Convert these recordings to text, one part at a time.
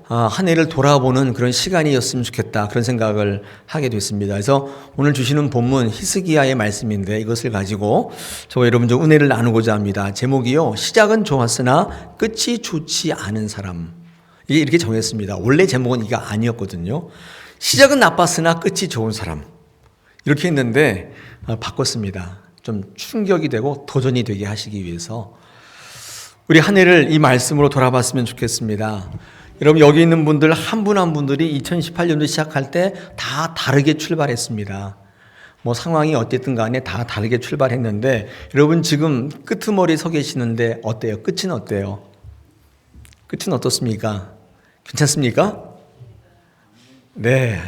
한 해를 돌아보는 그런 시간이었으면 좋겠다, 그런 생각을 하게 됐습니다. 그래서 오늘 주시는 본문 히스기야의 말씀인데 이것을 가지고 저와 여러분 좀 은혜를 나누고자 합니다. 제목이요, 시작은 좋았으나 끝이 좋지 않은 사람. 이게 이렇게 정했습니다. 원래 제목은 이게 아니었거든요. 시작은 나빴으나 끝이 좋은 사람, 이렇게 했는데 바꿨습니다. 좀 충격이 되고 도전이 되게 하시기 위해서 우리 한 해를 이 말씀으로 돌아봤으면 좋겠습니다. 여러분, 여기 있는 분들 한 분 한 분들이 2018년도 시작할 때 다 다르게 출발했습니다. 뭐 상황이 어쨌든 간에 다 다르게 출발했는데, 여러분 지금 끄트머리에 서 계시는데 어때요? 끝은 어때요? 끝은 어떻습니까? 괜찮습니까? 네.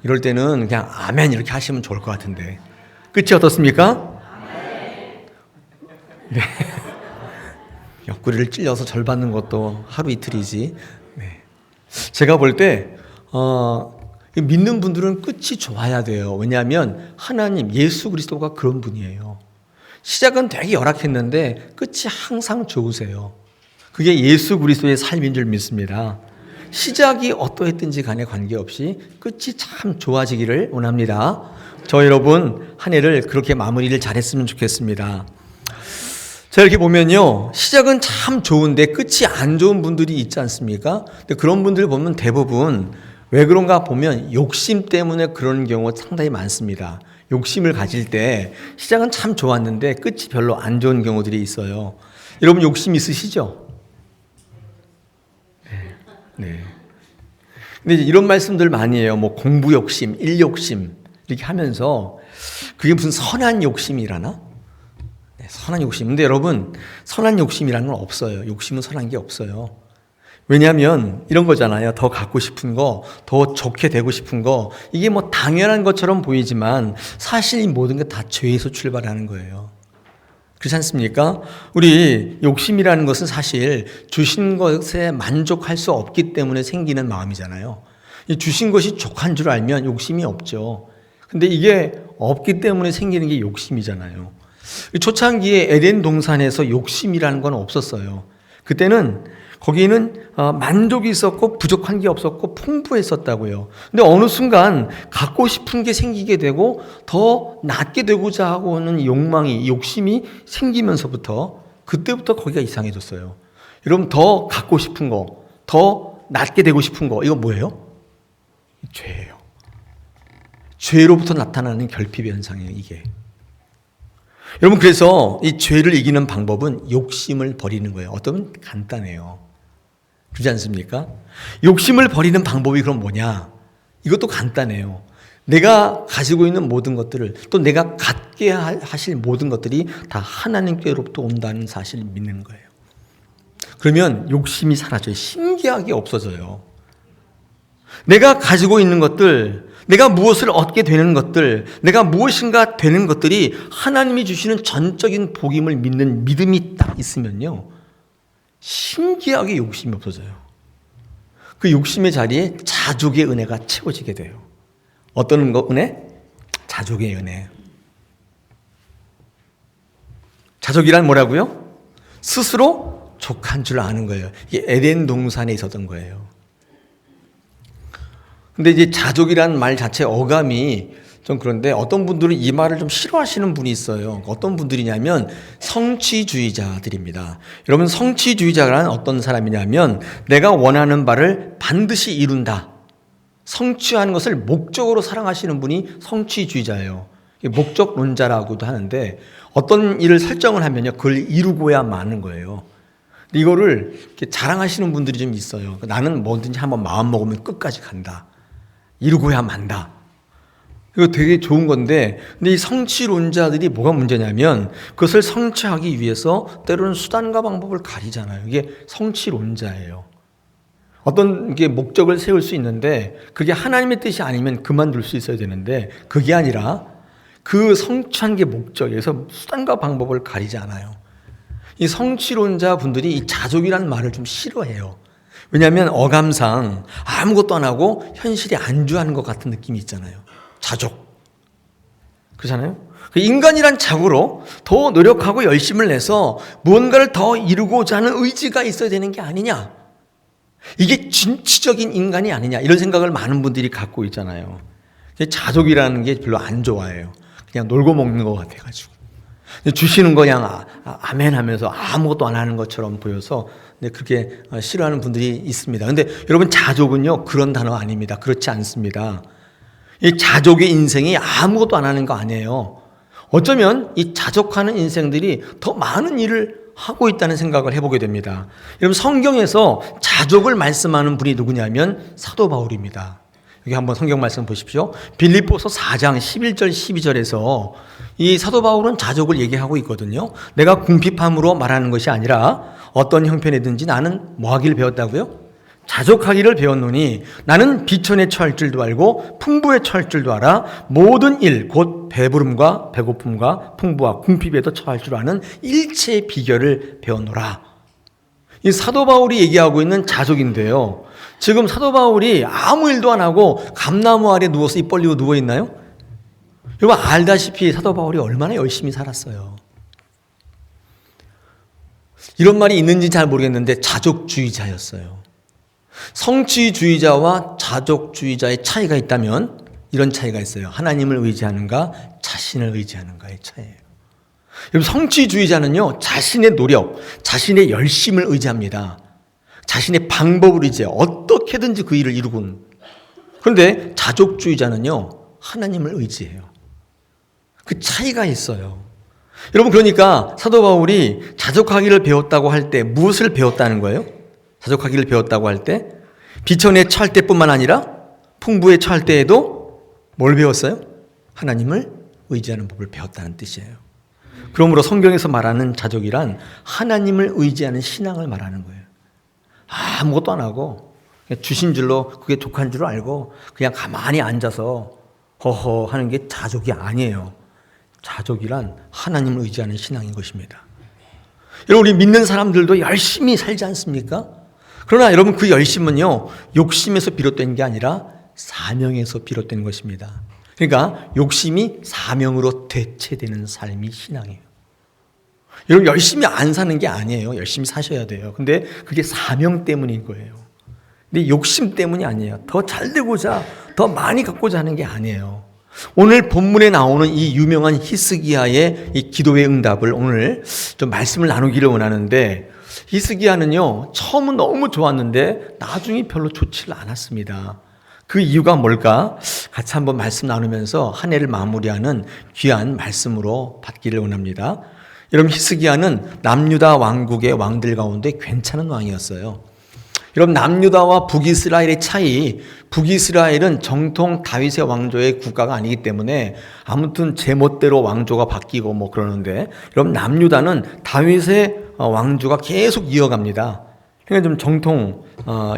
이럴 때는 그냥 아멘 이렇게 하시면 좋을 것 같은데, 끝이 어떻습니까? 네. 옆구리를 찔려서 절 받는 것도 하루 이틀이지. 네. 제가 볼 때 믿는 분들은 끝이 좋아야 돼요. 왜냐하면 하나님, 예수 그리스도가 그런 분이에요. 시작은 되게 열악했는데 끝이 항상 좋으세요. 그게 예수 그리스도의 삶인 줄 믿습니다. 시작이 어떠했든지 간에 관계없이 끝이 참 좋아지기를 원합니다. 저 여러분 한 해를 그렇게 마무리를 잘했으면 좋겠습니다. 자, 이렇게 보면요, 시작은 참 좋은데 끝이 안 좋은 분들이 있지 않습니까? 근데 그런 분들 보면 대부분 왜 그런가 보면 욕심 때문에 그런 경우가 상당히 많습니다. 욕심을 가질 때 시작은 참 좋았는데 끝이 별로 안 좋은 경우들이 있어요. 여러분 욕심 있으시죠? 네. 근데 이런 말씀들 많이 해요. 뭐 공부 욕심, 일 욕심 이렇게 하면서 그게 무슨 선한 욕심이라나? 선한 욕심. 근데 여러분, 선한 욕심이라는 건 없어요. 욕심은 선한 게 없어요. 왜냐하면 이런 거잖아요. 더 갖고 싶은 거, 더 좋게 되고 싶은 거, 이게 뭐 당연한 것처럼 보이지만 사실 이 모든 게 다 죄에서 출발하는 거예요. 그렇지 않습니까? 우리 욕심이라는 것은 사실 주신 것에 만족할 수 없기 때문에 생기는 마음이잖아요. 이 주신 것이 족한 줄 알면 욕심이 없죠. 근데 이게 없기 때문에 생기는 게 욕심이잖아요. 초창기에 에덴 동산에서 욕심이라는 건 없었어요. 그때는 거기는 만족이 있었고 부족한 게 없었고 풍부했었다고요. 근데 어느 순간 갖고 싶은 게 생기게 되고 더 낫게 되고자 하고 하는 욕망이, 욕심이 생기면서부터 그때부터 거기가 이상해졌어요. 여러분, 더 갖고 싶은 거, 더 낫게 되고 싶은 거, 이거 뭐예요? 죄예요. 죄로부터 나타나는 결핍의 현상이에요, 이게. 여러분, 그래서 이 죄를 이기는 방법은 욕심을 버리는 거예요. 어쩌면 간단해요. 그렇지 않습니까? 욕심을 버리는 방법이 그럼 뭐냐? 이것도 간단해요. 내가 가지고 있는 모든 것들을, 또 내가 갖게 하실 모든 것들이 다 하나님께로부터 온다는 사실을 믿는 거예요. 그러면 욕심이 사라져요. 신기하게 없어져요. 내가 가지고 있는 것들, 내가 무엇을 얻게 되는 것들, 내가 무엇인가 되는 것들이 하나님이 주시는 전적인 복임을 믿는 믿음이 딱 있으면요, 신기하게 욕심이 없어져요. 그 욕심의 자리에 자족의 은혜가 채워지게 돼요. 어떤 은혜? 자족의 은혜. 자족이란 뭐라고요? 스스로 족한 줄 아는 거예요. 이게 에덴 동산에 있었던 거예요. 근데 이제 자족이라는 말 자체 어감이 좀 그런데 어떤 분들은 이 말을 좀 싫어하시는 분이 있어요. 어떤 분들이냐면 성취주의자들입니다. 여러분, 성취주의자란 어떤 사람이냐면 내가 원하는 바를 반드시 이룬다. 성취하는 것을 목적으로 사랑하시는 분이 성취주의자예요. 목적론자라고도 하는데 어떤 일을 설정을 하면요, 그걸 이루고야 마는 거예요. 이거를 이렇게 자랑하시는 분들이 좀 있어요. 나는 뭐든지 한번 마음 먹으면 끝까지 간다. 이루고야 만다. 이거 되게 좋은 건데, 근데 이 성취론자들이 뭐가 문제냐면 그것을 성취하기 위해서 때로는 수단과 방법을 가리잖아요. 이게 성취론자예요. 어떤 게 목적을 세울 수 있는데 그게 하나님의 뜻이 아니면 그만둘 수 있어야 되는데 그게 아니라 그 성취한 게 목적이어서 수단과 방법을 가리지 않아요. 이 성취론자 분들이 이 자족이라는 말을 좀 싫어해요. 왜냐하면 어감상 아무것도 안 하고 현실에 안주하는 것 같은 느낌이 있잖아요. 자족. 그렇잖아요? 인간이란 자고로 더 노력하고 열심을 내서 무언가를 더 이루고자 하는 의지가 있어야 되는 게 아니냐. 이게 진취적인 인간이 아니냐 이런 생각을 많은 분들이 갖고 있잖아요. 자족이라는 게 별로 안 좋아해요. 그냥 놀고 먹는 것 같아가지고 주시는 거 그냥 아멘 하면서 아무것도 안 하는 것처럼 보여서 그렇게 싫어하는 분들이 있습니다. 근데 여러분 자족은요 그런 단어 아닙니다. 그렇지 않습니다. 이 자족의 인생이 아무것도 안 하는 거 아니에요. 어쩌면 이 자족하는 인생들이 더 많은 일을 하고 있다는 생각을 해보게 됩니다. 여러분 성경에서 자족을 말씀하는 분이 누구냐면 사도 바울입니다. 여기 한번 성경 말씀 보십시오. 빌립보서 4장 11절 12절에서 이 사도 바울은 자족을 얘기하고 있거든요. 내가 궁핍함으로 말하는 것이 아니라 어떤 형편이든지 나는 뭐 하기를 배웠다고요? 자족하기를 배웠노니 나는 비천에 처할 줄도 알고 풍부에 처할 줄도 알아 모든 일 곧 배부름과 배고픔과 풍부와 궁핍에도 처할 줄 아는 일체의 비결을 배웠노라. 이 사도 바울이 얘기하고 있는 자족인데요. 지금 사도 바울이 아무 일도 안 하고 감나무 아래 누워서 입 벌리고 누워 있나요? 여러분 알다시피 사도 바울이 얼마나 열심히 살았어요. 이런 말이 있는지 잘 모르겠는데 자족주의자였어요. 성취주의자와 자족주의자의 차이가 있다면 이런 차이가 있어요. 하나님을 의지하는가 자신을 의지하는가의 차이예요. 여러분 성취주의자는요 자신의 노력, 자신의 열심을 의지합니다. 자신의 방법을 의지해요. 어떻게든지 그 일을 이루곤. 그런데 자족주의자는요 하나님을 의지해요. 그 차이가 있어요. 여러분 그러니까 사도 바울이 자족하기를 배웠다고 할 때 무엇을 배웠다는 거예요? 자족하기를 배웠다고 할 때 비천에 처할 때뿐만 아니라 풍부에 처할 때에도 뭘 배웠어요? 하나님을 의지하는 법을 배웠다는 뜻이에요. 그러므로 성경에서 말하는 자족이란 하나님을 의지하는 신앙을 말하는 거예요. 아무것도 안 하고 주신 줄로 그게 족한 줄 알고 그냥 가만히 앉아서 허허 하는 게 자족이 아니에요. 자족이란 하나님을 의지하는 신앙인 것입니다. 여러분 우리 믿는 사람들도 열심히 살지 않습니까? 그러나 여러분 그 열심은요 욕심에서 비롯된 게 아니라 사명에서 비롯된 것입니다. 그러니까 욕심이 사명으로 대체되는 삶이 신앙이에요. 여러분 열심히 안 사는 게 아니에요. 열심히 사셔야 돼요. 근데 그게 사명 때문인 거예요. 근데 욕심 때문이 아니에요. 더 잘 되고자 더 많이 갖고자 하는 게 아니에요. 오늘 본문에 나오는 이 유명한 히스기야의 이 기도의 응답을 오늘 좀 말씀을 나누기를 원하는데 히스기야는요 처음은 너무 좋았는데 나중에 별로 좋지를 않았습니다. 그 이유가 뭘까? 같이 한번 말씀 나누면서 한 해를 마무리하는 귀한 말씀으로 받기를 원합니다. 여러분 히스기야는 남유다 왕국의 왕들 가운데 괜찮은 왕이었어요. 여러분 남유다와 북이스라엘의 차이, 북이스라엘은 정통 다윗의 왕조의 국가가 아니기 때문에 아무튼 제멋대로 왕조가 바뀌고 뭐 그러는데 여러분 남유다는 다윗의 왕조가 계속 이어갑니다. 그러니까 좀 정통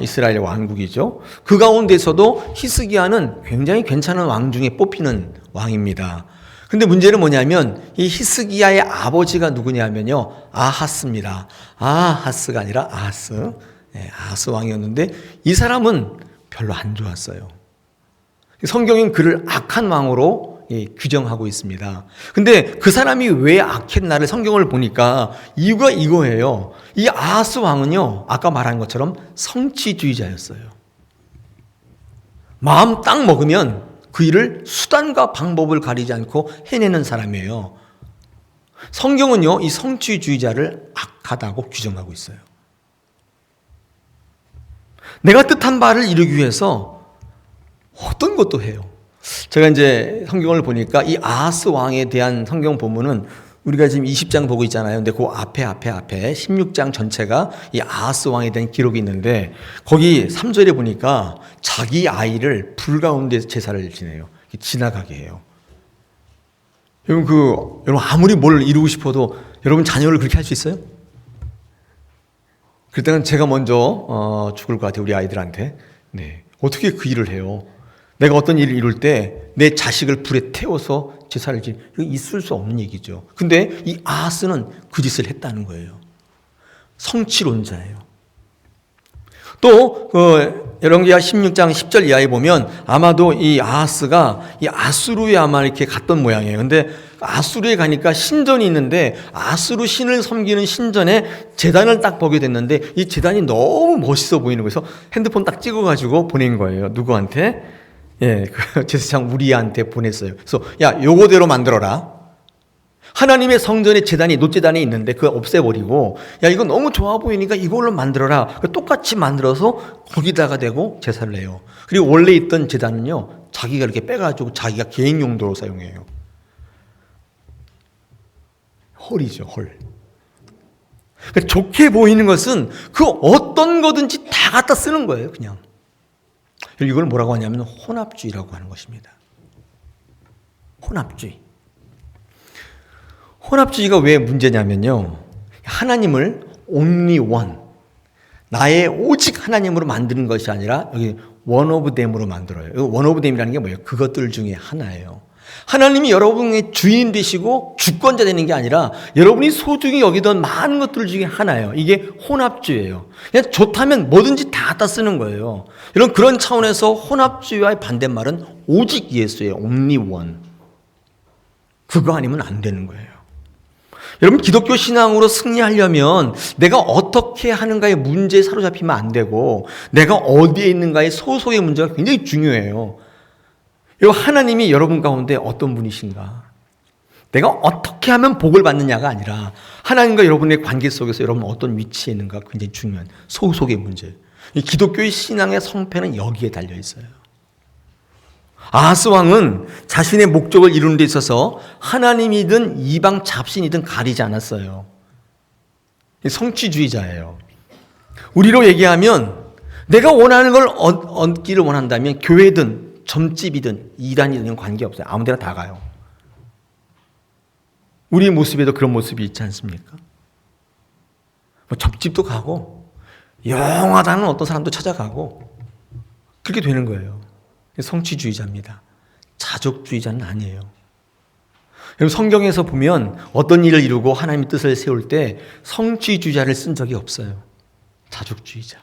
이스라엘 왕국이죠. 그 가운데서도 히스기야는 굉장히 괜찮은 왕 중에 뽑히는 왕입니다. 근데 문제는 뭐냐면 이 히스기야의 아버지가 누구냐면요 아하스입니다. 아하스가 아니라 아하스. 네, 아하스 왕이었는데 이 사람은 별로 안 좋았어요. 성경은 그를 악한 왕으로 규정하고 있습니다. 근데 그 사람이 왜 악했나를 성경을 보니까 이유가 이거예요. 이 아하스 왕은요 아까 말한 것처럼 성취주의자였어요. 마음 딱 먹으면 그 일을 수단과 방법을 가리지 않고 해내는 사람이에요. 성경은요 이 성취주의자를 악하다고 규정하고 있어요. 내가 뜻한 바를 이루기 위해서 어떤 것도 해요. 제가 이제 성경을 보니까 이 아하스 왕에 대한 성경 본문은 우리가 지금 20장 보고 있잖아요. 근데 그 앞에 16장 전체가 이 아하스 왕에 대한 기록이 있는데 거기 3절에 보니까 자기 아이를 불 가운데 제사를 지내요. 지나가게 해요. 여러분 아무리 뭘 이루고 싶어도 여러분 자녀를 그렇게 할 수 있어요? 그럴 때는 제가 먼저 죽을 것 같아요. 우리 아이들한테. 네. 어떻게 그 일을 해요? 내가 어떤 일을 이룰 때 내 자식을 불에 태워서 제사를 지내. 이거 있을 수 없는 얘기죠. 근데 이 아하스는 그 짓을 했다는 거예요. 성취론자예요. 또 열왕기하 16장 10절 이하에 보면 아마도 이 아하스가 이 아수르에 아마 이렇게 갔던 모양이에요. 근데 아수르에 가니까 신전이 있는데 아수르 신을 섬기는 신전에 제단을 딱 보게 됐는데 이 제단이 너무 멋있어 보이는 거여서 핸드폰 딱 찍어가지고 보낸 거예요. 누구한테? 예, 그 제사장 우리한테 보냈어요. 그래서 야, 요거대로 만들어라. 하나님의 성전에 제단이 노제단이 있는데 그거 없애버리고 야, 이거 너무 좋아 보이니까 이걸로 만들어라. 똑같이 만들어서 거기다가 대고 제사를 해요. 그리고 원래 있던 제단은요, 자기가 이렇게 빼가지고 자기가 개인 용도로 사용해요. 헐이죠, 헐. 그러니까 좋게 보이는 것은 그 어떤 거든지 다 갖다 쓰는 거예요, 그냥. 이걸 뭐라고 하냐면 혼합주의라고 하는 것입니다. 혼합주의. 혼합주의가 왜 문제냐면요, 하나님을 only one, 나의 오직 하나님으로 만드는 것이 아니라 여기 one of them으로 만들어요. one of them이라는 게 뭐예요? 그것들 중에 하나예요. 하나님이 여러분의 주인 되시고 주권자 되는 게 아니라 여러분이 소중히 여기던 많은 것들 중에 하나예요. 이게 혼합주의예요. 그냥 좋다면 뭐든지 다 갖다 쓰는 거예요. 여러분, 그런 차원에서 혼합주의와의 반대말은 오직 예수예요. only one. 그거 아니면 안 되는 거예요. 여러분, 기독교 신앙으로 승리하려면 내가 어떻게 하는가의 문제에 사로잡히면 안 되고 내가 어디에 있는가의 소속의 문제가 굉장히 중요해요. 여러분, 하나님이 여러분 가운데 어떤 분이신가? 내가 어떻게 하면 복을 받느냐가 아니라 하나님과 여러분의 관계 속에서 여러분 어떤 위치에 있는가 굉장히 중요한 소속의 문제. 이 기독교의 신앙의 성패는 여기에 달려 있어요. 아하스 왕은 자신의 목적을 이루는 데 있어서 하나님이든 이방 잡신이든 가리지 않았어요. 성취주의자예요. 우리로 얘기하면 내가 원하는 걸 얻기를 원한다면 교회든 점집이든 이단이든 관계없어요. 아무 데나 다 가요. 우리의 모습에도 그런 모습이 있지 않습니까? 뭐 점집도 가고 영하다는 어떤 사람도 찾아가고 그렇게 되는 거예요. 성취주의자입니다. 자족주의자는 아니에요. 여러분, 성경에서 보면 어떤 일을 이루고 하나님의 뜻을 세울 때 성취주의자를 쓴 적이 없어요. 자족주의자.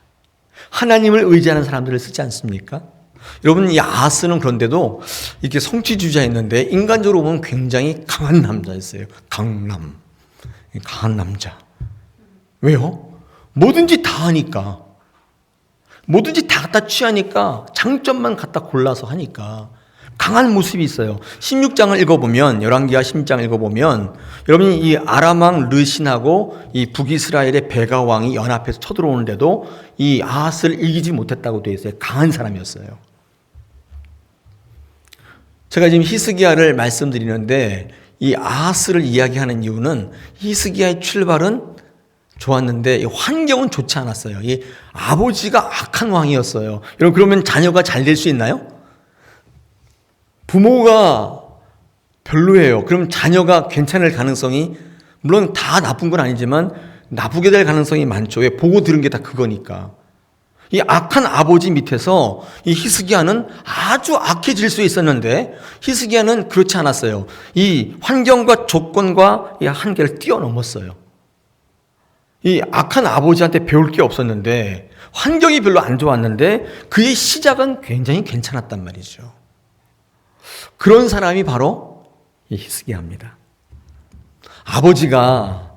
하나님을 의지하는 사람들을 쓰지 않습니까? 여러분, 이 아하스는 그런데도 이렇게 성취주의자였는데 인간적으로 보면 굉장히 강한 남자였어요. 강한 남자. 왜요? 뭐든지 다 하니까. 뭐든지 다 갖다 취하니까, 장점만 갖다 골라서 하니까 강한 모습이 있어요. 16장을 읽어보면, 열왕기하 16장을 읽어보면 여러분이 이 아람왕 르신하고 이 북이스라엘의 베가 왕이 연합해서 쳐들어오는데도 이 아하스를 이기지 못했다고 되어 있어요. 강한 사람이었어요. 제가 지금 히스기야를 말씀드리는데 이 아하스를 이야기하는 이유는 히스기야의 출발은 좋았는데 환경은 좋지 않았어요. 이 아버지가 악한 왕이었어요. 여러분, 그러면 자녀가 잘 될 수 있나요? 부모가 별로예요. 그럼 자녀가 괜찮을 가능성이, 물론 다 나쁜 건 아니지만 나쁘게 될 가능성이 많죠. 왜? 보고 들은 게 다 그거니까. 이 악한 아버지 밑에서 이 히스기야는 아주 악해질 수 있었는데 히스기야는 그렇지 않았어요. 이 환경과 조건과 이 한계를 뛰어넘었어요. 이 악한 아버지한테 배울 게 없었는데 환경이 별로 안 좋았는데 그의 시작은 굉장히 괜찮았단 말이죠. 그런 사람이 바로 이 히스기야입니다. 아버지가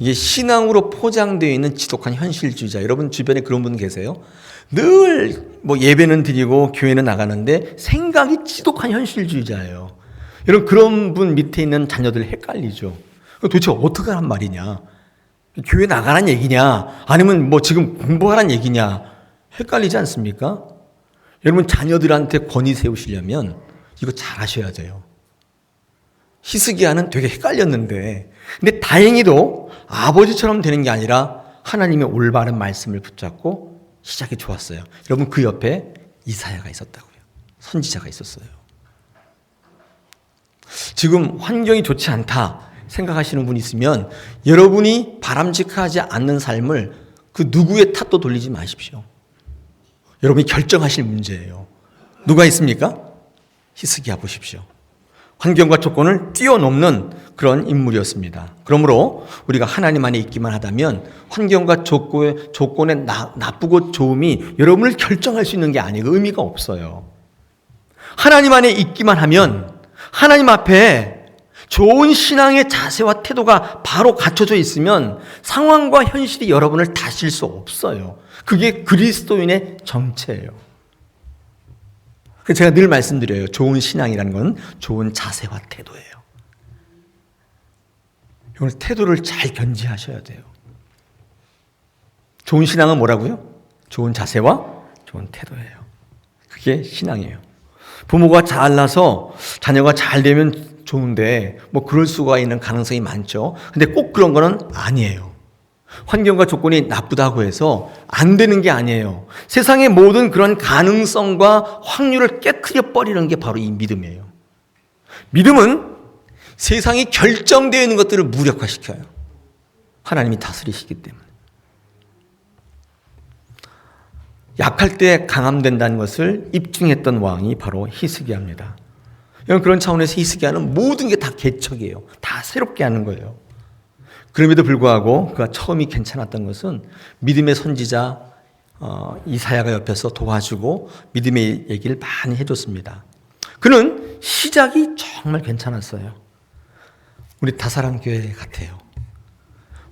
이게 신앙으로 포장되어 있는 지독한 현실주의자. 여러분 주변에 그런 분 계세요? 늘 뭐 예배는 드리고 교회는 나가는데 생각이 지독한 현실주의자예요. 여러분, 그런 분 밑에 있는 자녀들 헷갈리죠. 도대체 어떻게 하란 말이냐? 교회 나가란 얘기냐? 아니면 뭐 지금 공부하란 얘기냐? 헷갈리지 않습니까? 여러분, 자녀들한테 권위 세우시려면 이거 잘 하셔야 돼요. 히스기야는 되게 헷갈렸는데, 근데 다행히도 아버지처럼 되는 게 아니라 하나님의 올바른 말씀을 붙잡고 시작이 좋았어요. 여러분, 그 옆에 이사야가 있었다고요. 선지자가 있었어요. 지금 환경이 좋지 않다 생각하시는 분 있으면 여러분이 바람직하지 않는 삶을 그 누구의 탓도 돌리지 마십시오. 여러분이 결정하실 문제예요. 누가 있습니까? 히스기야 보십시오. 환경과 조건을 뛰어넘는 그런 인물이었습니다. 그러므로 우리가 하나님 안에 있기만 하다면 환경과 조건의 나쁘고 좋음이 여러분을 결정할 수 있는 게 아니고 의미가 없어요. 하나님 안에 있기만 하면 하나님 앞에 좋은 신앙의 자세와 태도가 바로 갖춰져 있으면 상황과 현실이 여러분을 다실 수 없어요. 그게 그리스도인의 정체예요. 제가 늘 말씀드려요. 좋은 신앙이라는 건 좋은 자세와 태도예요. 오늘 태도를 잘 견지하셔야 돼요. 좋은 신앙은 뭐라고요? 좋은 자세와 좋은 태도예요. 그게 신앙이에요. 부모가 잘나서 자녀가 잘 되면 좋은데 뭐 그럴 수가 있는 가능성이 많죠. 근데 꼭 그런 거는 아니에요. 환경과 조건이 나쁘다고 해서 안 되는 게 아니에요. 세상의 모든 그런 가능성과 확률을 깨트려 버리는 게 바로 이 믿음이에요. 믿음은 세상이 결정되어 있는 것들을 무력화시켜요. 하나님이 다스리시기 때문에. 약할 때 강함된다는 것을 입증했던 왕이 바로 히스기야입니다. 그런 차원에서 히스기야는 모든 게 다 개척이에요. 다 새롭게 하는 거예요. 그럼에도 불구하고 그가 처음이 괜찮았던 것은 믿음의 선지자 이사야가 옆에서 도와주고 믿음의 얘기를 많이 해줬습니다. 그는 시작이 정말 괜찮았어요. 우리 다사랑교회 같아요.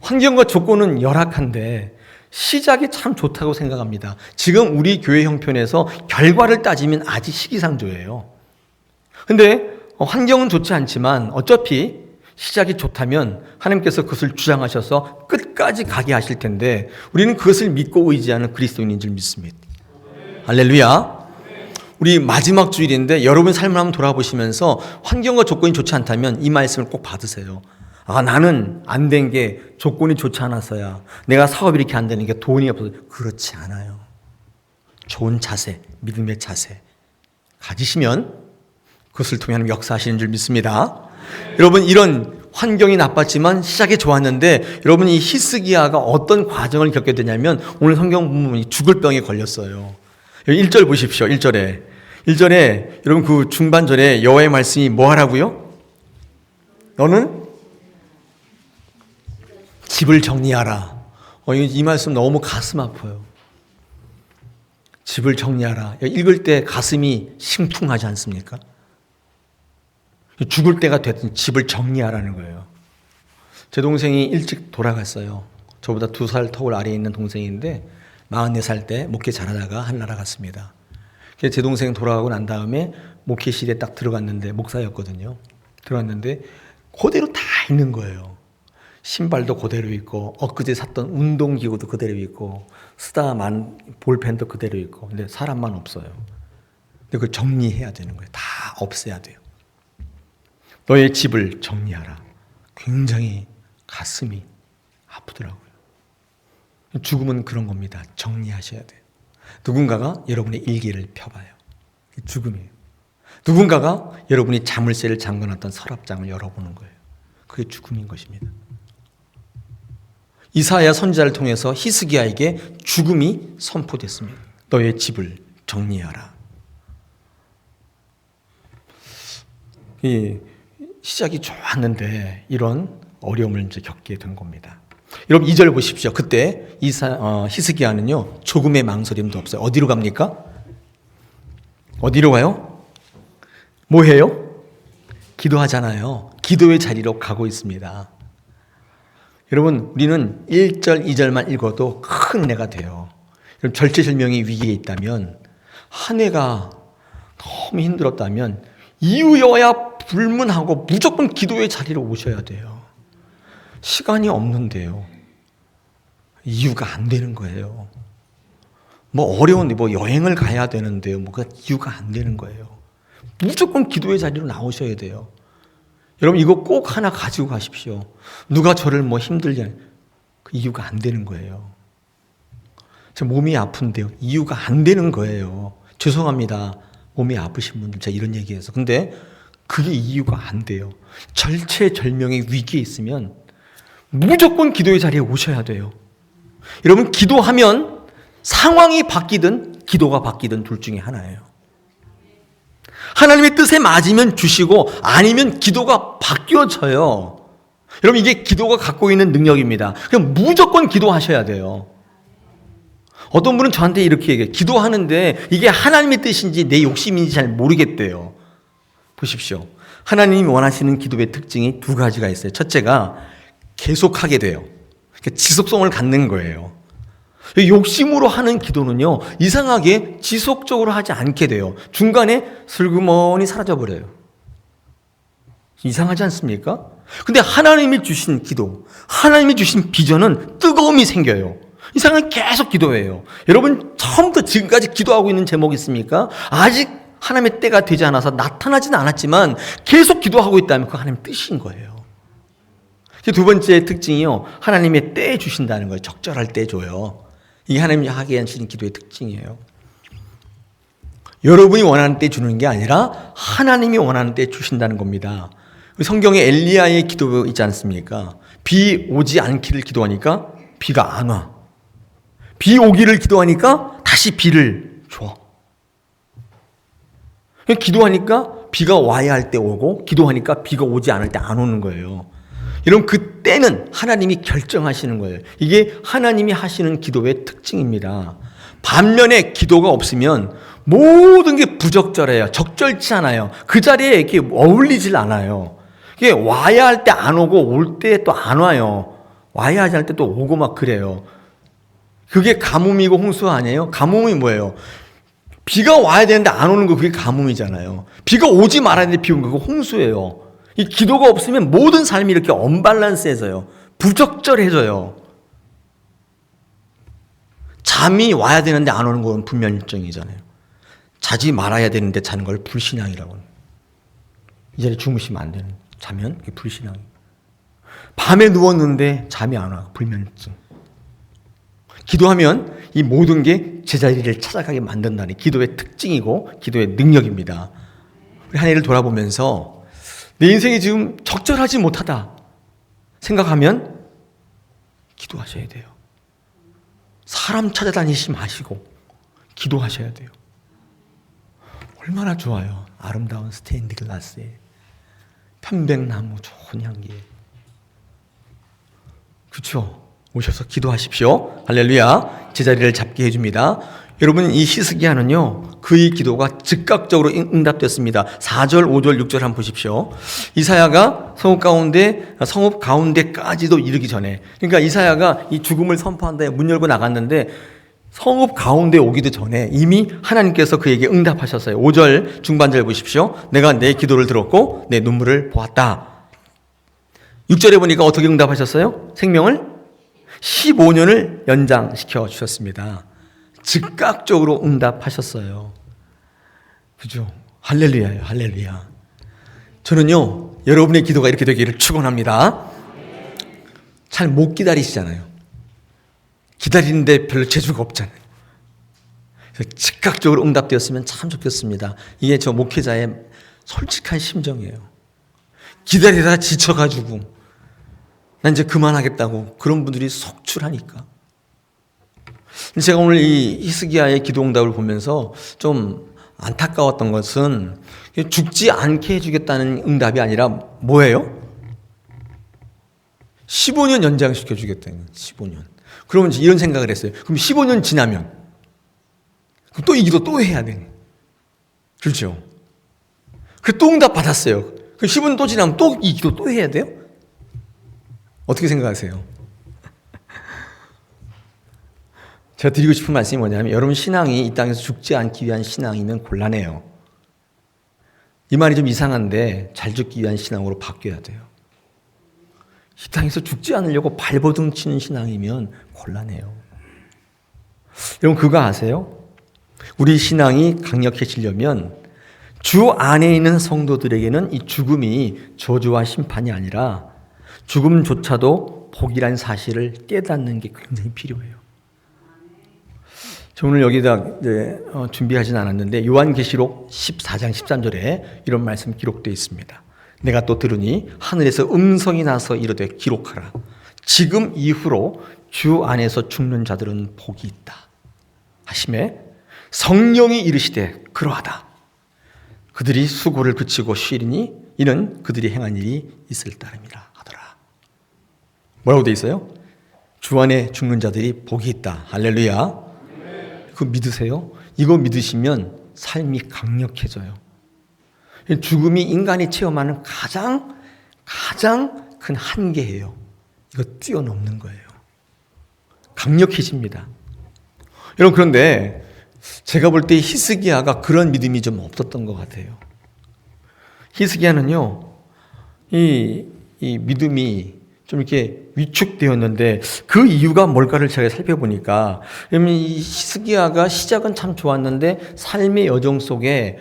환경과 조건은 열악한데 시작이 참 좋다고 생각합니다. 지금 우리 교회 형편에서 결과를 따지면 아직 시기상조예요. 근데 환경은 좋지 않지만 어차피 시작이 좋다면 하나님께서 그것을 주장하셔서 끝까지 가게 하실 텐데 우리는 그것을 믿고 의지하는 그리스도인인 줄 믿습니다. 할렐루야. 우리 마지막 주일인데 여러분 삶을 한번 돌아보시면서 환경과 조건이 좋지 않다면 이 말씀을 꼭 받으세요. 아, 나는 안 된 게 조건이 좋지 않아서야. 내가 사업이 이렇게 안 되는 게 돈이 없어서. 그렇지 않아요. 좋은 자세, 믿음의 자세 가지시면 그것을 통해 하나님 역사하시는 줄 믿습니다. 여러분, 이런 환경이 나빴지만 시작이 좋았는데 여러분, 이 히스기야가 어떤 과정을 겪게 되냐면 오늘 성경 보면 죽을 병에 걸렸어요. 1절 보십시오. 1절에 여러분 그 중반절에 여호와의 말씀이 뭐 하라고요? 너는 집을 정리하라. 이 말씀 너무 가슴 아파요. 집을 정리하라. 읽을 때 가슴이 심쿵하지 않습니까? 죽을 때가 됐든 집을 정리하라는 거예요. 제 동생이 일찍 돌아갔어요. 저보다 2살 터울 아래에 있는 동생인데 44살 때 목회 잘하다가 하늘나라 갔습니다. 제 동생 돌아가고 난 다음에 목회실에 딱 들어갔는데 목사였거든요. 들어갔는데 그대로 다 있는 거예요. 신발도 그대로 있고 엊그제 샀던 운동기구도 그대로 있고 쓰다만 볼펜도 그대로 있고 근데 사람만 없어요. 근데 그걸 정리해야 되는 거예요. 다 없애야 돼요. 너의 집을 정리하라. 굉장히 가슴이 아프더라고요. 죽음은 그런 겁니다. 정리하셔야 돼요. 누군가가 여러분의 일기를 펴봐요. 죽음이에요. 누군가가 여러분이 자물쇠를 잠궈놨던 서랍장을 열어보는 거예요. 그게 죽음인 것입니다. 이사야 선지자를 통해서 히스기야에게 죽음이 선포됐습니다. 너의 집을 정리하라. 이 시작이 좋았는데 이런 어려움을 이제 겪게 된 겁니다. 여러분 2절 보십시오. 그때 히스기야는요 조금의 망설임도 없어요. 어디로 갑니까? 어디로 가요? 뭐 해요? 기도하잖아요. 기도의 자리로 가고 있습니다. 여러분 우리는 1절 2절만 읽어도 큰 은혜가 돼요. 여러분 절체절명의 위기에 있다면 한 해가 너무 힘들었다면 이유여야 불문하고 무조건 기도의 자리로 오셔야 돼요. 시간이 없는데요. 이유가 안 되는 거예요. 뭐 어려운 뭐 여행을 가야 되는데요. 뭐가 이유가 안 되는 거예요. 무조건 기도의 자리로 나오셔야 돼요. 여러분 이거 꼭 하나 가지고 가십시오. 누가 저를 뭐 힘들게 하는 그 이유가 안 되는 거예요. 저 몸이 아픈데요. 이유가 안 되는 거예요. 죄송합니다. 몸이 아프신 분들 제가 이런 얘기해서. 근데 그게 이유가 안 돼요. 절체절명의 위기에 있으면 무조건 기도의 자리에 오셔야 돼요. 여러분 기도하면 상황이 바뀌든 기도가 바뀌든 둘 중에 하나예요. 하나님의 뜻에 맞으면 주시고 아니면 기도가 바뀌어져요. 여러분 이게 기도가 갖고 있는 능력입니다. 그럼 무조건 기도하셔야 돼요. 어떤 분은 저한테 이렇게 얘기해요. 기도하는데 이게 하나님의 뜻인지 내 욕심인지 잘 모르겠대요. 보십시오. 하나님이 원하시는 기도의 특징이 두 가지가 있어요. 첫째가 계속하게 돼요. 지속성을 갖는 거예요. 욕심으로 하는 기도는요, 이상하게 지속적으로 하지 않게 돼요. 중간에 슬그머니 사라져버려요. 이상하지 않습니까? 근데 하나님이 주신 기도, 하나님이 주신 비전은 뜨거움이 생겨요. 이상하게 계속 기도해요. 여러분, 처음부터 지금까지 기도하고 있는 제목이 있습니까? 아직 하나님의 때가 되지 않아서 나타나지는 않았지만 계속 기도하고 있다면 그 하나님의 뜻인 거예요. 두 번째 특징이요, 하나님의 때 주신다는 거예요. 적절할 때 줘요. 이게 하나님이 하게 하시는 기도의 특징이에요. 여러분이 원하는 때 주는 게 아니라 하나님이 원하는 때 주신다는 겁니다. 성경에 엘리야의 기도 있지 않습니까? 비 오지 않기를 기도하니까 비가 안 와. 비 오기를 기도하니까 다시 비를 줘. 기도하니까 비가 와야 할 때 오고, 기도하니까 비가 오지 않을 때 안 오는 거예요. 여러분, 그 때는 하나님이 결정하시는 거예요. 이게 하나님이 하시는 기도의 특징입니다. 반면에 기도가 없으면 모든 게 부적절해요. 적절치 않아요. 그 자리에 이렇게 어울리질 않아요. 이게 와야 할 때 안 오고 올 때 또 안 와요. 와야 할 때 또 오고 막 그래요. 그게 가뭄이고 홍수 아니에요? 가뭄이 뭐예요? 비가 와야 되는데 안 오는 거, 그게 가뭄이잖아요. 비가 오지 말아야 되는데 비 오는 거, 그거 홍수예요. 이 기도가 없으면 모든 삶이 이렇게 언밸런스해져요. 부적절해져요. 잠이 와야 되는데 안 오는 건 불면증이잖아요. 자지 말아야 되는데 자는 걸 불신앙이라고 합니다. 이 자리에 주무시면 안 되는, 자면 그게 불신앙이에요. 밤에 누웠는데 잠이 안 와, 불면증. 기도하면 이 모든 게 제자리를 찾아가게 만든다는 기도의 특징이고 기도의 능력입니다. 우리 한 해를 돌아보면서 내 인생이 지금 적절하지 못하다 생각하면 기도하셔야 돼요. 사람 찾아다니지 마시고 기도하셔야 돼요. 얼마나 좋아요. 아름다운 스테인드 글라스에 편백나무 좋은 향기에. 그렇죠? 오셔서 기도하십시오. 할렐루야. 제자리를 잡게 해줍니다. 여러분, 이 히스기야는요, 그의 기도가 즉각적으로 응답됐습니다. 4절, 5절, 6절 한번 보십시오. 이사야가 성읍 가운데까지도 이르기 전에, 그러니까 이사야가 이 죽음을 선포한다, 문 열고 나갔는데 성읍 가운데 오기도 전에 이미 하나님께서 그에게 응답하셨어요. 5절 중반절 보십시오. 내가 내 기도를 들었고 내 눈물을 보았다. 6절에 보니까 어떻게 응답하셨어요? 생명을 15년을 연장시켜 주셨습니다. 즉각적으로 응답하셨어요. 그죠? 할렐루야예요. 할렐루야. 저는요, 여러분의 기도가 이렇게 되기를 축원합니다. 잘 못 기다리시잖아요. 기다리는데 별로 재주가 없잖아요. 그래서 즉각적으로 응답되었으면 참 좋겠습니다. 이게 저 목회자의 솔직한 심정이에요. 기다리다가 지쳐가지고 난 이제 그만하겠다고 그런 분들이 속출하니까. 제가 오늘 이 히스기야의 기도 응답을 보면서 좀 안타까웠던 것은 죽지 않게 해주겠다는 응답이 아니라 뭐예요? 15년 연장시켜 주겠다는 15년. 그러면 이런 생각을 했어요. 그럼 15년 지나면 또 이 기도 또 해야 되네. 그렇죠? 그 또 응답 받았어요. 그 15년 또 지나면 또 이 기도 또 해야 돼요? 어떻게 생각하세요? 제가 드리고 싶은 말씀이 뭐냐면, 여러분 신앙이 이 땅에서 죽지 않기 위한 신앙이면 곤란해요. 이 말이 좀 이상한데 잘 죽기 위한 신앙으로 바뀌어야 돼요. 이 땅에서 죽지 않으려고 발버둥 치는 신앙이면 곤란해요. 여러분 그거 아세요? 우리 신앙이 강력해지려면 주 안에 있는 성도들에게는 이 죽음이 저주와 심판이 아니라 죽음조차도 복이라는 사실을 깨닫는 게 굉장히 필요해요. 저 오늘 여기다 준비하진 않았는데 요한계시록 14장 13절에 이런 말씀 기록되어 있습니다. 내가 또 들으니 하늘에서 음성이 나서 이르되 기록하라. 지금 이후로 주 안에서 죽는 자들은 복이 있다 하시매 성령이 이르시되 그러하다. 그들이 수고를 그치고 쉬리니 이는 그들이 행한 일이 있을 따름이라 하더라. 뭐라고 돼 있어요? 주 안에 죽는 자들이 복이 있다. 할렐루야. 그거 믿으세요? 이거 믿으시면 삶이 강력해져요. 죽음이 인간이 체험하는 가장 큰 한계예요. 이거 뛰어넘는 거예요. 강력해집니다. 여러분, 그런데 제가 볼 때 히스기야가 그런 믿음이 좀 없었던 것 같아요. 히스기야는요, 이 믿음이 좀 이렇게 위축되었는데 그 이유가 뭘까를 제가 살펴보니까, 이 히스기야가 시작은 참 좋았는데 삶의 여정 속에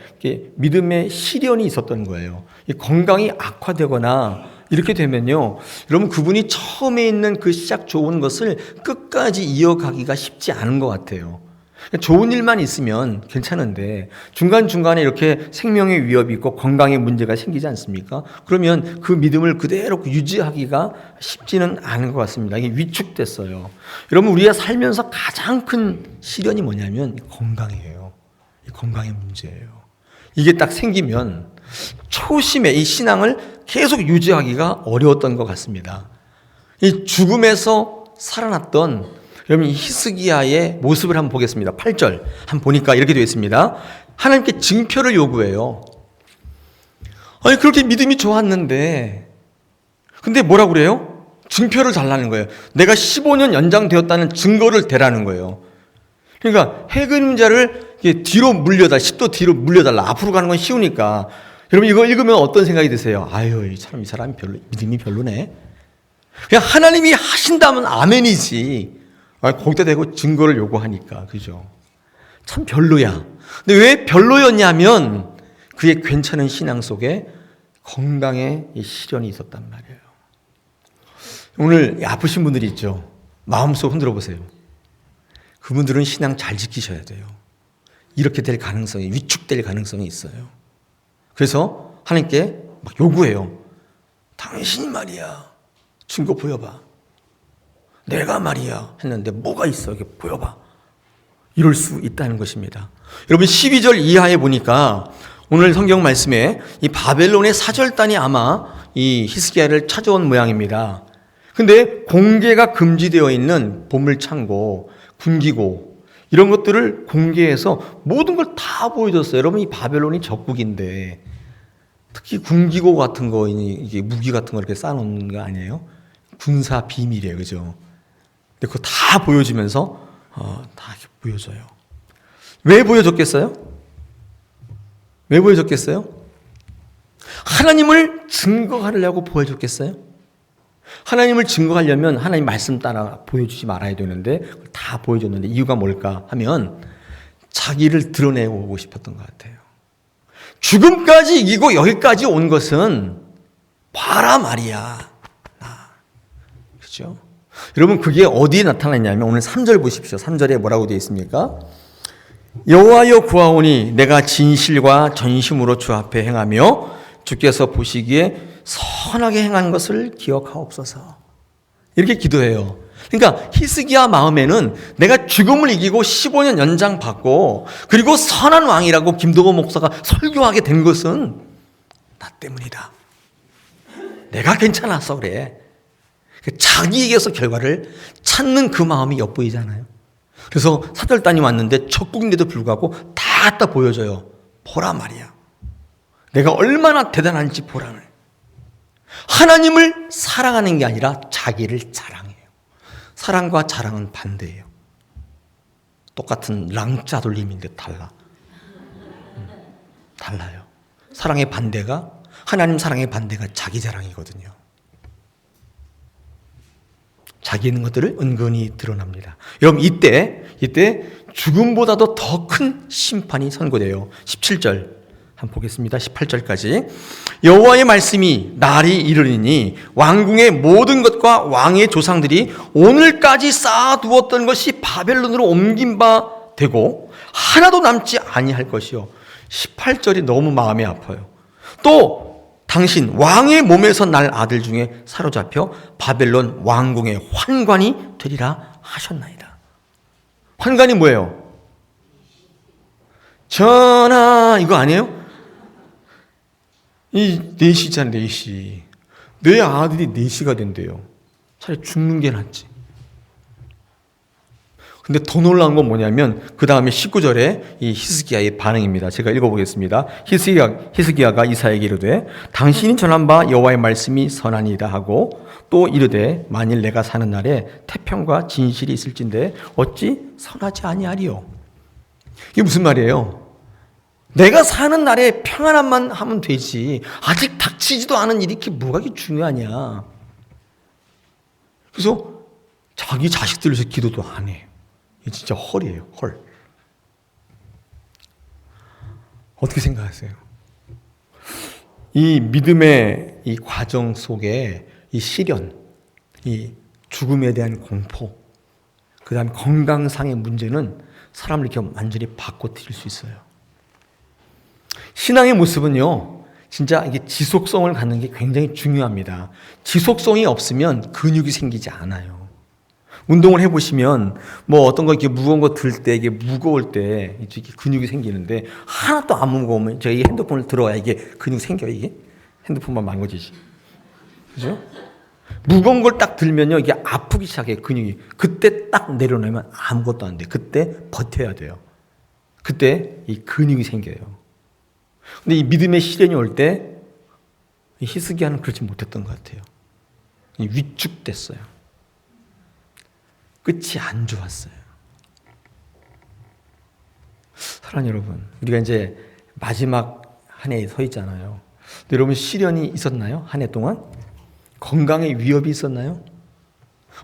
믿음의 시련이 있었던 거예요. 이 건강이 악화되거나 이렇게 되면요, 여러분, 그분이 처음에 있는 그 시작 좋은 것을 끝까지 이어가기가 쉽지 않은 것 같아요. 좋은 일만 있으면 괜찮은데 중간중간에 이렇게 생명의 위협이 있고 건강에 문제가 생기지 않습니까? 그러면 그 믿음을 그대로 유지하기가 쉽지는 않은 것 같습니다. 이게 위축됐어요. 여러분, 우리가 살면서 가장 큰 시련이 뭐냐면 건강이에요. 이 건강의 문제예요. 이게 딱 생기면 초심에 이 신앙을 계속 유지하기가 어려웠던 것 같습니다. 이 죽음에서 살아났던 여러분, 이 히스기야의 모습을 한번 보겠습니다. 8절 한번 보니까 이렇게 되어 있습니다. 하나님께 증표를 요구해요. 아니, 그렇게 믿음이 좋았는데 근데 뭐라고 그래요? 증표를 달라는 거예요. 내가 15년 연장되었다는 증거를 대라는 거예요. 그러니까 해그림자를 뒤로 물려달라, 10도 뒤로 물려달라. 앞으로 가는 건 쉬우니까. 여러분, 이거 읽으면 어떤 생각이 드세요? 아유, 이 사람이 믿음이 별로네. 그냥 하나님이 하신다면 아멘이지. 거기다 대고 증거를 요구하니까, 그죠? 참 별로야. 근데 왜 별로였냐면 그의 괜찮은 신앙 속에 건강에 시련이 있었단 말이에요. 오늘 아프신 분들이 있죠. 마음속 흔들어 보세요. 그분들은 신앙 잘 지키셔야 돼요. 이렇게 될 가능성이, 위축될 가능성이 있어요. 그래서 하나님께 막 요구해요. 당신이 말이야, 증거 보여봐. 내가 말이야 했는데 뭐가 있어? 이게 보여봐. 이럴 수 있다는 것입니다. 여러분, 12절 이하에 보니까 오늘 성경 말씀에 이 바벨론의 사절단이 아마 이 히스기야를 찾아온 모양입니다. 근데 공개가 금지되어 있는 보물창고, 군기고 이런 것들을 공개해서 모든 걸 다 보여줬어요. 여러분, 이 바벨론이 적국인데 특히 군기고 같은 거, 이게 무기 같은 거 이렇게 쌓아놓는 거 아니에요? 군사 비밀이에요, 그죠? 근데 그거 다 보여주면서 다 이렇게 보여줘요. 왜 보여줬겠어요? 왜 보여줬겠어요? 하나님을 증거하려고 보여줬겠어요? 하나님을 증거하려면 하나님 말씀 따라 보여주지 말아야 되는데 다 보여줬는데 이유가 뭘까 하면 자기를 드러내고 오고 싶었던 것 같아요. 죽음까지 이기고 여기까지 온 것은 봐라 말이야. 그렇죠? 여러분, 그게 어디에 나타났냐면 오늘 3절 보십시오. 3절에 뭐라고 되어 있습니까? 여호와여 구하오니 내가 진실과 전심으로 주 앞에 행하며 주께서 보시기에 선하게 행한 것을 기억하옵소서. 이렇게 기도해요. 그러니까 히스기야 마음에는 내가 죽음을 이기고 15년 연장 받고 그리고 선한 왕이라고 김도호 목사가 설교하게 된 것은 나 때문이다. 내가 괜찮아서 그래. 자기에게서 결과를 찾는 그 마음이 엿보이잖아요. 그래서 사절단이 왔는데 적국인데도 불구하고 다 갖다 보여줘요. 보라 말이야. 내가 얼마나 대단한지 보라는. 하나님을 사랑하는 게 아니라 자기를 자랑해요. 사랑과 자랑은 반대예요. 똑같은 랑자 돌림인데 달라요. 사랑의 반대가, 하나님 사랑의 반대가 자기 자랑이거든요. 자기 있는 것들을 은근히 드러납니다. 여러분, 이때 죽음보다도 더 큰 심판이 선고돼요. 17절 한번 보겠습니다. 18절까지. 여호와의 말씀이 날이 이르리니 왕궁의 모든 것과 왕의 조상들이 오늘까지 쌓아두었던 것이 바벨론으로 옮긴 바 되고 하나도 남지 아니할 것이요. 18절이 너무 마음이 아파요. 또 당신 왕의 몸에서 날 아들 중에 사로잡혀 바벨론 왕궁의 환관이 되리라 하셨나이다. 환관이 뭐예요? 전하, 이거 아니에요? 이 내시잖아, 내시. 내 아들이 내시가 된대요. 차라리 죽는 게 낫지. 근데 더 놀라운 건 뭐냐면 그 다음에 19절에 이 히스기야의 반응입니다. 제가 읽어보겠습니다. 히스기야가 이사야에게 이르되 당신이 전한 바 여호와의 말씀이 선하니이다 하고 또 이르되 만일 내가 사는 날에 태평과 진실이 있을진데 어찌 선하지 아니하리요. 이게 무슨 말이에요? 내가 사는 날에 평안함만 하면 되지 아직 닥치지도 않은 일이 이렇게 뭐가 이렇게 중요하냐. 그래서 자기 자식들 위해서 기도도 안 해. 이게 진짜 헐이에요. 헐. 어떻게 생각하세요? 이 믿음의 이 과정 속에 이 시련, 이 죽음에 대한 공포, 그 다음에 건강상의 문제는 사람을 이렇게 완전히 바꿔뜨릴 수 있어요. 신앙의 모습은요, 진짜 이게 지속성을 갖는 게 굉장히 중요합니다. 지속성이 없으면 근육이 생기지 않아요. 운동을 해보시면 뭐 어떤 거 이렇게 무거운 거 들 때 이게 무거울 때 이렇게 근육이 생기는데 하나도 안 무거우면 제가 이 핸드폰을 들어야 이게 근육 생겨요. 이게 핸드폰만 망가지지. 그죠? 무거운 걸 딱 들면요 이게 아프기 시작해 근육이. 그때 딱 내려놓으면 아무것도 안 돼. 그때 버텨야 돼요. 그때 이 근육이 생겨요. 근데 이 믿음의 시련이 올 때 히스기야는 그렇지 못했던 것 같아요. 위축됐어요. 끝이 안 좋았어요. 사랑하는 여러분, 우리가 이제 마지막 한 해에 서 있잖아요. 근데 여러분 시련이 있었나요? 한 해 동안? 건강에 위협이 있었나요?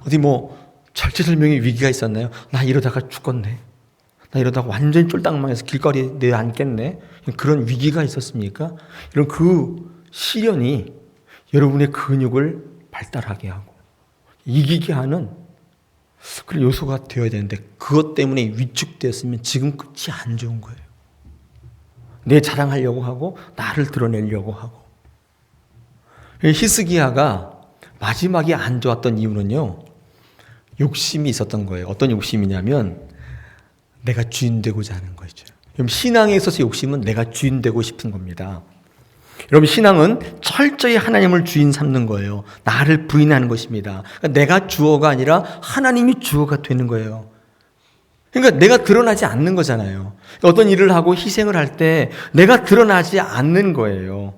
어디 뭐 절체절명의 위기가 있었나요? 나 이러다가 죽겠네. 나 이러다가 완전히 쫄딱망해서 길거리에 내앉겠네. 그런 위기가 있었습니까? 이런 그 시련이 여러분의 근육을 발달하게 하고 이기게 하는 그런 요소가 되어야 되는데 그것 때문에 위축되었으면 지금 끝이 안 좋은 거예요. 내 자랑하려고 하고 나를 드러내려고 하고. 히스기야가 마지막에 안 좋았던 이유는요, 욕심이 있었던 거예요. 어떤 욕심이냐면 내가 주인 되고자 하는 거죠. 여러분 신앙에 있어서 욕심은 내가 주인 되고 싶은 겁니다. 여러분 신앙은 철저히 하나님을 주인 삼는 거예요. 나를 부인하는 것입니다. 그러니까 내가 주어가 아니라 하나님이 주어가 되는 거예요. 그러니까 내가 드러나지 않는 거잖아요. 어떤 일을 하고 희생을 할 때 내가 드러나지 않는 거예요.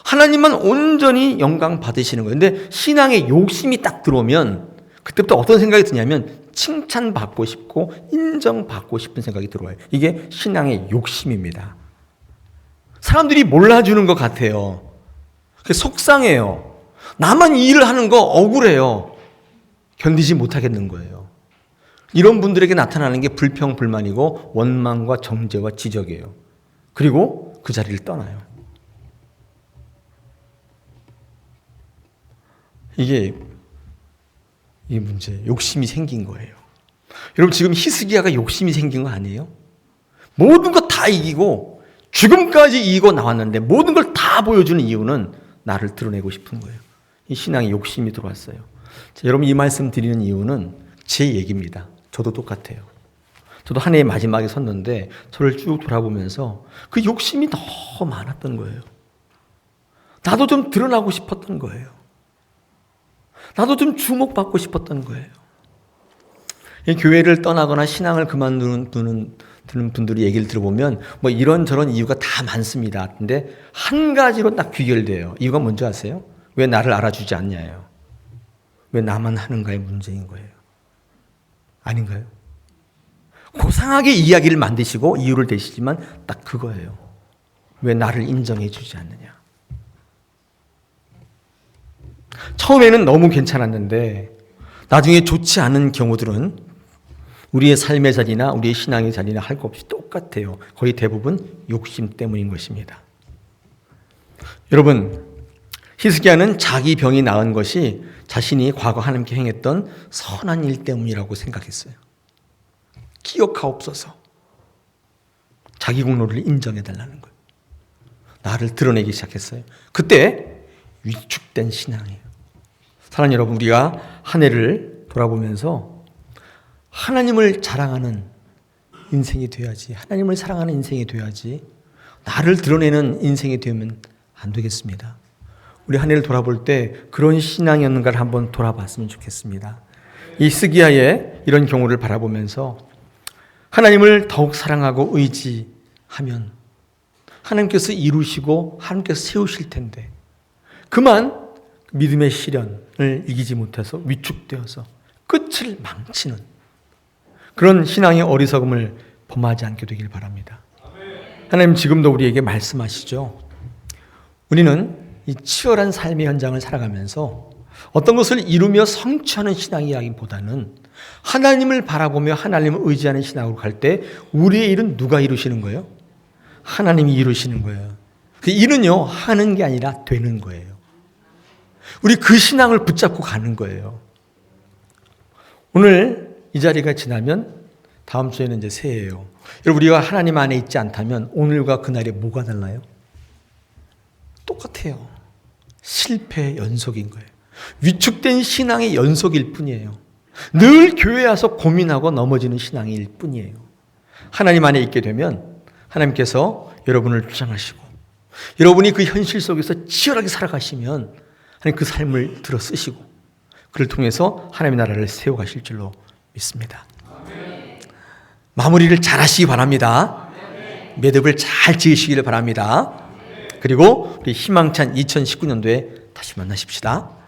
하나님만 온전히 영광 받으시는 거예요. 근데 신앙에 욕심이 딱 들어오면 그때부터 어떤 생각이 드냐면 칭찬받고 싶고 인정받고 싶은 생각이 들어와요. 이게 신앙의 욕심입니다. 사람들이 몰라주는 것 같아요. 속상해요. 나만 이 일을 하는 거 억울해요. 견디지 못하겠는 거예요. 이런 분들에게 나타나는 게 불평, 불만이고 원망과 정죄와 지적이에요. 그리고 그 자리를 떠나요. 이게 이 문제, 욕심이 생긴 거예요. 여러분 지금 히스기야가 욕심이 생긴 거 아니에요? 모든 거 다 이기고 죽음까지 이기고 나왔는데 모든 걸 다 보여주는 이유는 나를 드러내고 싶은 거예요. 이 신앙에 욕심이 들어왔어요. 자, 여러분 이 말씀 드리는 이유는 제 얘기입니다. 저도 똑같아요. 저도 한 해의 마지막에 섰는데 저를 쭉 돌아보면서 그 욕심이 너무 많았던 거예요. 나도 좀 드러나고 싶었던 거예요. 나도 좀 주목받고 싶었던 거예요. 교회를 떠나거나 신앙을 그만두는 분들이 얘기를 들어보면 뭐 이런저런 이유가 다 많습니다. 근데 한 가지로 딱 귀결돼요. 이유가 뭔지 아세요? 왜 나를 알아주지 않냐예요. 왜 나만 하는가의 문제인 거예요. 아닌가요? 고상하게 이야기를 만드시고 이유를 대시지만 딱 그거예요. 왜 나를 인정해 주지 않느냐. 처음에는 너무 괜찮았는데 나중에 좋지 않은 경우들은 우리의 삶의 자리나 우리의 신앙의 자리나 할 것 없이 똑같아요. 거의 대부분 욕심 때문인 것입니다. 여러분, 히스기야는 자기 병이 나은 것이 자신이 과거 하나님께 행했던 선한 일 때문이라고 생각했어요. 기억하옵소서. 자기 공로를 인정해달라는 거예요. 나를 드러내기 시작했어요. 그때 위축된 신앙이에요. 사랑하는 여러분, 우리가 한 해를 돌아보면서 하나님을 자랑하는 인생이 돼야지. 하나님을 사랑하는 인생이 돼야지. 나를 드러내는 인생이 되면 안 되겠습니다. 우리 한 해를 돌아볼 때 그런 신앙이었는가를 한번 돌아봤으면 좋겠습니다. 이 스기야의 이런 경우를 바라보면서 하나님을 더욱 사랑하고 의지하면 하나님께서 이루시고 하나님께서 세우실 텐데 그만 믿음의 시련을 이기지 못해서 위축되어서 끝을 망치는 그런 신앙의 어리석음을 범하지 않게 되길 바랍니다. 하나님 지금도 우리에게 말씀하시죠. 우리는 이 치열한 삶의 현장을 살아가면서 어떤 것을 이루며 성취하는 신앙 이야기보다는 하나님을 바라보며 하나님을 의지하는 신앙으로 갈 때 우리의 일은 누가 이루시는 거예요? 하나님이 이루시는 거예요. 그 일은요 하는 게 아니라 되는 거예요. 우리 그 신앙을 붙잡고 가는 거예요. 오늘 이 자리가 지나면 다음 주에는 이제 새해예요. 여러분 우리가 하나님 안에 있지 않다면 오늘과 그날이 뭐가 달라요? 똑같아요. 실패의 연속인 거예요. 위축된 신앙의 연속일 뿐이에요. 늘 교회에 와서 고민하고 넘어지는 신앙일 뿐이에요. 하나님 안에 있게 되면 하나님께서 여러분을 주장하시고 여러분이 그 현실 속에서 치열하게 살아가시면 하나님 그 삶을 들어 쓰시고 그를 통해서 하나님의 나라를 세워가실 줄로 믿습니다. 마무리를 잘 하시기 바랍니다. 매듭을 잘 지으시기를 바랍니다. 그리고 우리 희망찬 2019년도에 다시 만나십시다.